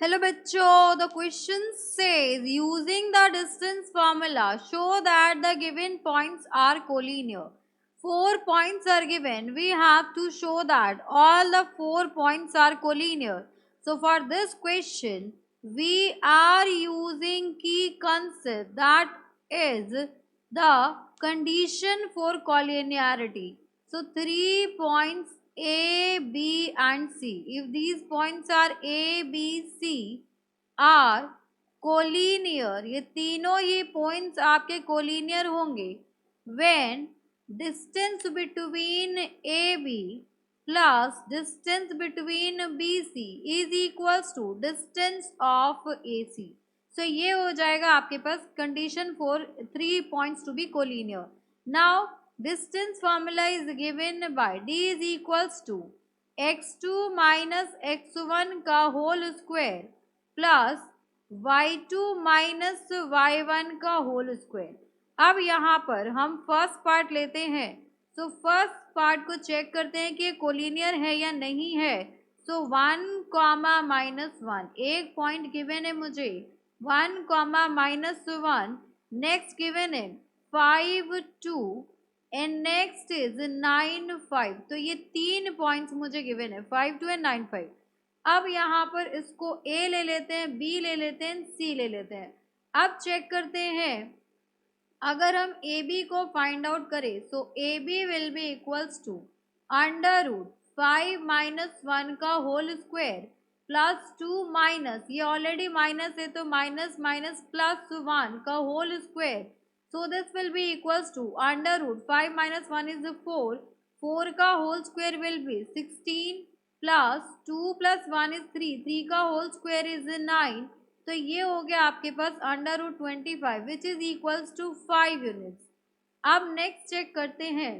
Hello bachcho, the question says using the distance formula show that the given points are collinear. 4 points are given. We have to show that all the 4 points are collinear. So for this question, we are using key concept that is the condition for collinearity. So 3 points A, B and C. If these points are A, B, C are collinear, ये तीनों ही points आपके collinear होंगे when distance between AB plus distance between BC is equals to distance of AC. So ये हो जाएगा आपके पास condition for 3 points to be collinear. Now distance formula is given by d is equals to x2 minus x1 का whole square plus y2 minus y1 का whole square. अब यहाँ पर हम फर्स्ट पार्ट लेते हैं. सो फर्स्ट पार्ट को check करते हैं कि कोलिनियर है या नहीं है. सो 1 कॉमा माइनस 1 एक पॉइंट गिवन है मुझे. 1 कॉमा माइनस 1 नेक्स्ट गिवन है 5 2 एंड नेक्स्ट इज 9 5. तो ये 3 पॉइंट्स मुझे गिवन है 5 2 एंड 9 5. अब यहाँ पर इसको A ले लेते हैं, B ले लेते हैं, C ले लेते हैं. अब चेक करते हैं अगर हम AB को फाइंड आउट करें so AB will be equals to under root 5 minus 1 का होल स्क्वायर प्लस 2 माइनस ये ऑलरेडी माइनस है तो माइनस माइनस प्लस 1 का whole square. So this will be equals to under root 5 minus 1 is 4. 4 का whole square will be 16 plus 2 plus 1 is 3. 3 का whole square is 9. तो ये हो गया आपके पास under root 25 which is equals to 5 units. अब नेक्स्ट चेक करते हैं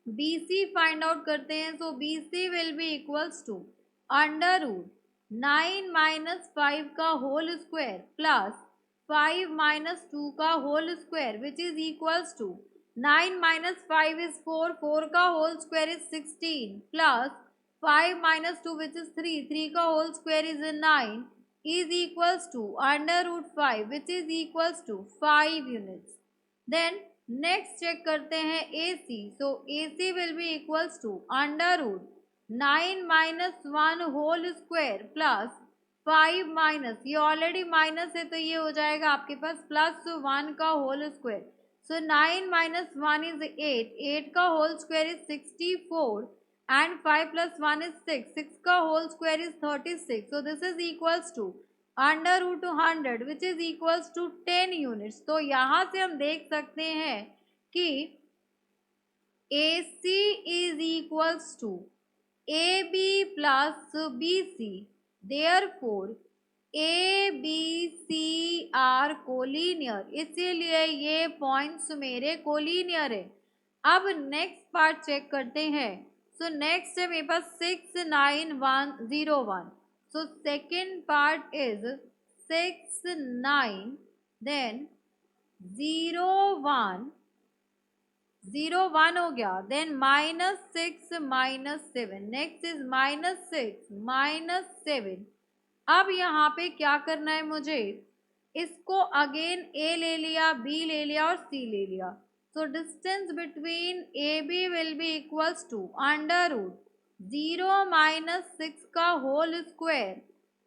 BC फाइंड आउट करते हैं. So BC will be equals to under root 9 minus 5 का होल स्क्वायर प्लस 5 माइनस 2 का whole square which is equals to 9 minus 5 is 4. 4 का whole square is 16 plus 5 minus 2 which is 3. 3 का whole square is 9 is equals to under root 5 which is equals to 5 units. Then next check करते हैं AC. So AC will be equals to under root 9 minus 1 whole square plus 5 minus ये already minus है तो ये हो जाएगा आपके पास plus 1 का whole square. So 9 minus 1 is 8. 8 का whole square is 64. And 5 plus 1 is 6. 6 का whole square is 36. So this is equals to under root 100 which is equals to 10 units. तो यहाँ से हम देख सकते हैं कि AC is equals to AB plus BC. Therefore ABC are collinear. इसीलिए ये points मेरे collinear है. अब next part check करते हैं. So next है मेरे पास 6 9 1 0 1. So second part is 6 9 then 0 1 0 1 हो गया. Then minus 6 minus 7. Next is minus 6 minus 7. अब यहाँ पे क्या करना है मुझे इसको अगेन A ले लिया B ले लिया और C ले लिया. So distance between AB will be equals to under root 0 minus 6 का whole square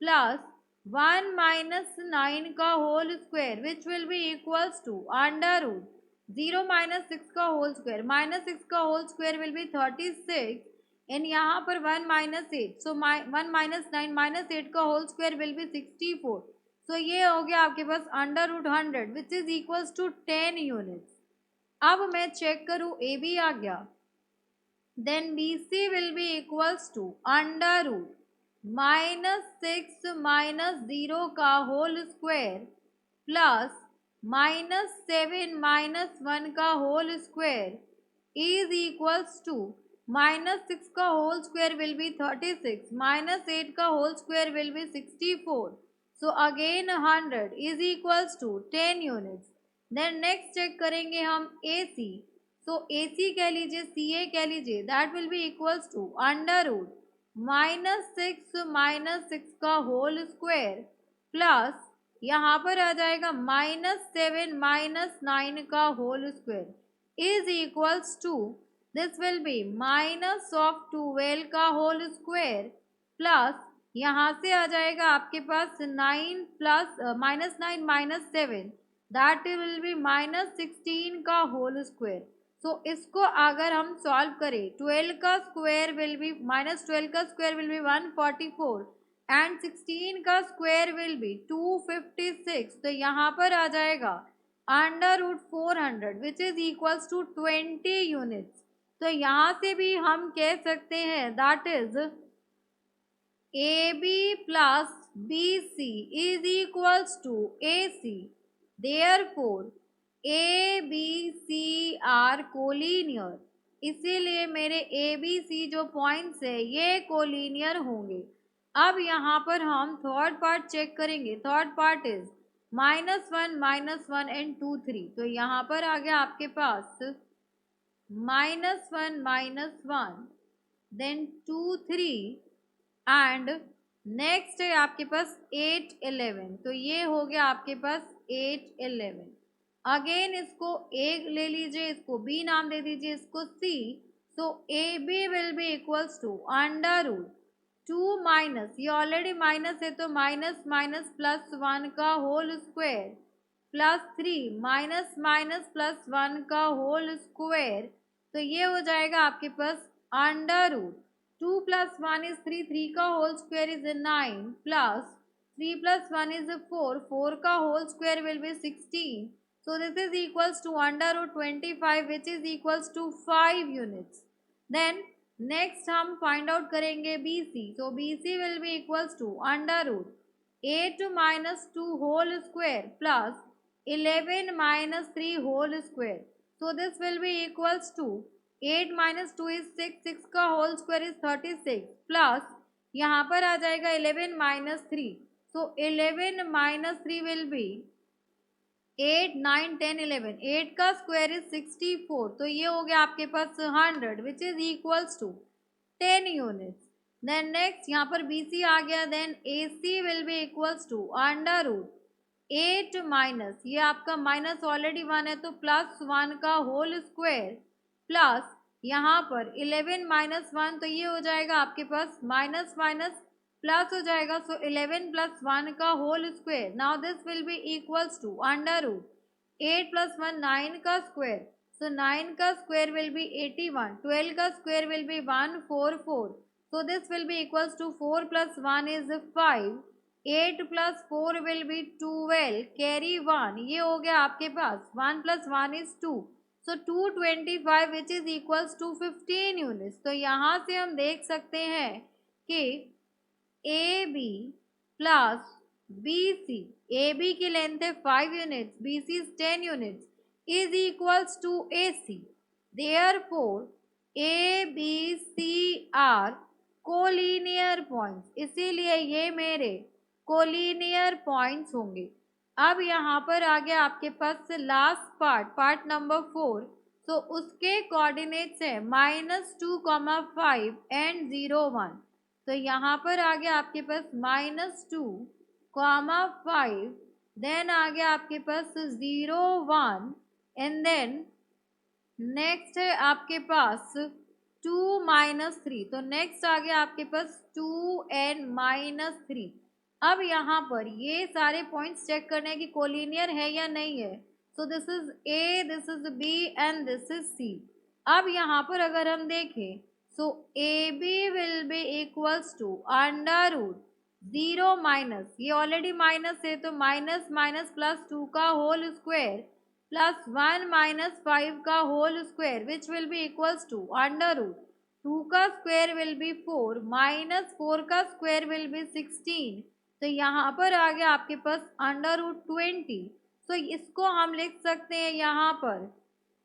plus 1 minus 9 का whole square which will be equals to under root 0 minus 6 का whole square minus 6 का whole square will be 36 and यहाँ पर 1 minus 8. So 1 minus 9 minus 8 का whole square will be 64. So ये हो गया आपके पास under root 100 which is equals to 10 units. अब मैं चेक करूँ AB आ गया. Then BC will be equals to under root minus 6 minus 0 का whole square plus minus 7 minus 1 का whole square is equals to minus 6 का whole square will be 36 minus 8 का whole square will be 64. So again 100 is equals to 10 units. Then next check करेंगे हम AC. So AC कह लीजिए CA कह लीजिए that will be equals to under root -6 का whole square plus यहाँ पर आ जाएगा -7 -9 का whole square is equals to this will be -12 का होल स्क्वायर प्लस यहाँ से आ जाएगा आपके पास 9 प्लस -9 - 7 दैट विल बी -16 का होल स्क्वायर। सो इसको अगर हम सॉल्व करें 12 का स्क्वायर विल बी -12 का स्क्वायर विल बी 144 एंड 16 का स्क्वायर विल बी 256। तो यहाँ पर आ जाएगा √400 which is equals to 20 units. तो यहाँ से भी हम कह सकते हैं that is AB plus BC is equals to AC. Therefore, ABC are collinear. इसीलिए मेरे ABC जो पॉइंट्स है ये कोलिनियर होंगे। अब यहाँ पर हम थर्ड पार्ट चेक करेंगे। Third part is -1 -1 and 2 3। तो यहाँ पर आ गया आपके पास -1 -1 देन 2 3 एंड नेक्स्ट है आपके पास 8 11। तो ये हो गया आपके पास 8 11। अगेन इसको ए ले लीजिए, इसको बी नाम दे दीजिए, इसको C. So A B will be equals to √2 minus, ये ऑलरेडी माइनस है तो माइनस माइनस +1 का होल स्क्वायर +3 माइनस माइनस +1 का होल स्क्वायर। तो ये हो जाएगा आपके पास √2 plus 1 is 3, 3 का whole square is 9 plus 3 plus 1 is 4, 4 का whole square will be 16। So this is equals to √25 which is equals to 5 units. Then next हम find out करेंगे BC. So BC will be equals to √8 minus 2 whole square plus 11 minus 3 whole square. So this will be equals to 8 minus 2 is 6, 6 का whole square is 36 plus यहाँ पर आ जाएगा 11 minus 3। So 11 minus 3 will be 8 9 10 11, 8 का square is 64। तो ये हो गया आपके पास 100 which is equals to 10 units. Then next यहाँ पर BC आ गया। Then AC will be equals to √8 minus, ये आपका माइनस ऑलरेडी 1 है तो +1 का होल स्क्वायर प्लस यहाँ पर 11 माइनस 1। तो ये हो जाएगा आपके पास माइनस माइनस प्लस हो जाएगा। सो 11 + 1 का whole square. Now this will be equals to √8 + 1 9 का स्क्वायर। सो 9 का स्क्वायर विल बी 81, 12 का square will be 144। So this will be equals to 4 + 1 is 5, 8 + 4 will be 12, carry 1। ये हो गया आपके पास 1 + 1 is 2। So 225 which is equals to 15 units. तो यहाँ से हम देख सकते हैं कि A B plus B C, A B की लेंथ है 5 units, B C 10 units, is equals to A C. Therefore A B C are collinear points, इसीलिए ये मेरे कोलिनियर पॉइंट्स होंगे। अब यहाँ पर आ गया आपके पास लास्ट पार्ट नंबर 4। तो उसके कोऑर्डिनेट्स है -2, 5 एंड 0 1। तो यहाँ पर आ गया आपके पास -2, 5, देन आ गया आपके पास 0 1 एंड देन नेक्स्ट है आपके पास 2 -3। तो नेक्स्ट आ गया आपके पास 2 and -3। अब यहाँ पर ये सारे पॉइंट्स चेक करने हैं कि कोलिनियर है या नहीं है। So this is A, this is B and this is C. अब यहाँ पर अगर हम देखें so A B will be equals to √0 minus, ये ऑलरेडी माइनस है तो माइनस माइनस +2 का होल स्क्वायर +1 - 5 का whole square which will be equals to √2 का स्क्वायर विल बी 4 -4 का स्क्वायर विल बी 16। तो यहाँ पर आ गया आपके पास √20। तो इसको हम लिख सकते हैं यहाँ पर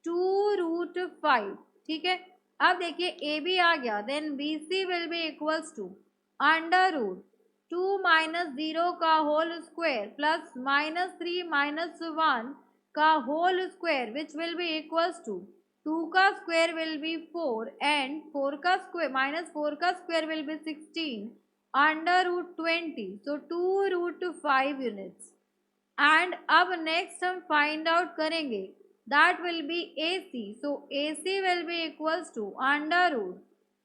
2√5। ठीक है, अब देखिए ए बी आ गया। Then B C will be equals to √2 - 0 का होल स्क्वायर प्लस -3 - 1 का whole square which will be equals to 2 का स्क्वायर विल बी 4 एंड 4 का स्क्वायर माइनस 4 का square will be 16 under root 20, so 2 root 5 units. And अब next हम find out करेंगे that will be AC, so AC will be equals to under root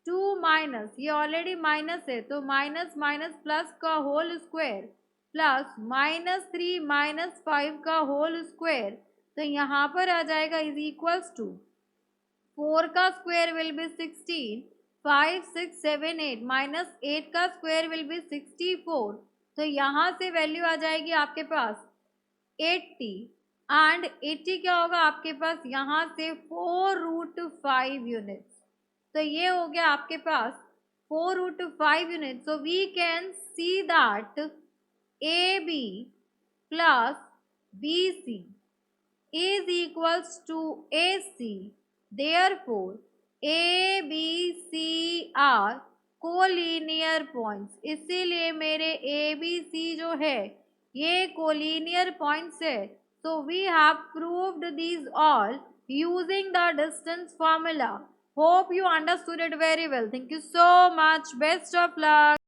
2 minus, ये already minus है तो minus minus plus का whole square plus -3 -5 का whole square, तो यहाँ पर आ जाएगा इज इक्वल्स टू 4 का स्क्वायर विल बी 16, 5 6 7 8 माइनस 8 का स्क्वायर विल बी 64, तो यहाँ से वैल्यू आ जाएगी आपके पास 80 एंड 80 क्या होगा आपके पास यहाँ से 4 रूट 5 यूनिट्स, तो ये हो गया आपके पास 4 root 5 units. So we can see that AB plus BC is equals to AC. Therefore, A, B, C are collinear points, इसीलिए मेरे A, B, C जो है ये कोलिनियर पॉइंट्स है। So we have proved these all using the distance formula. Hope you understood it very well. Thank you so much. Best of luck.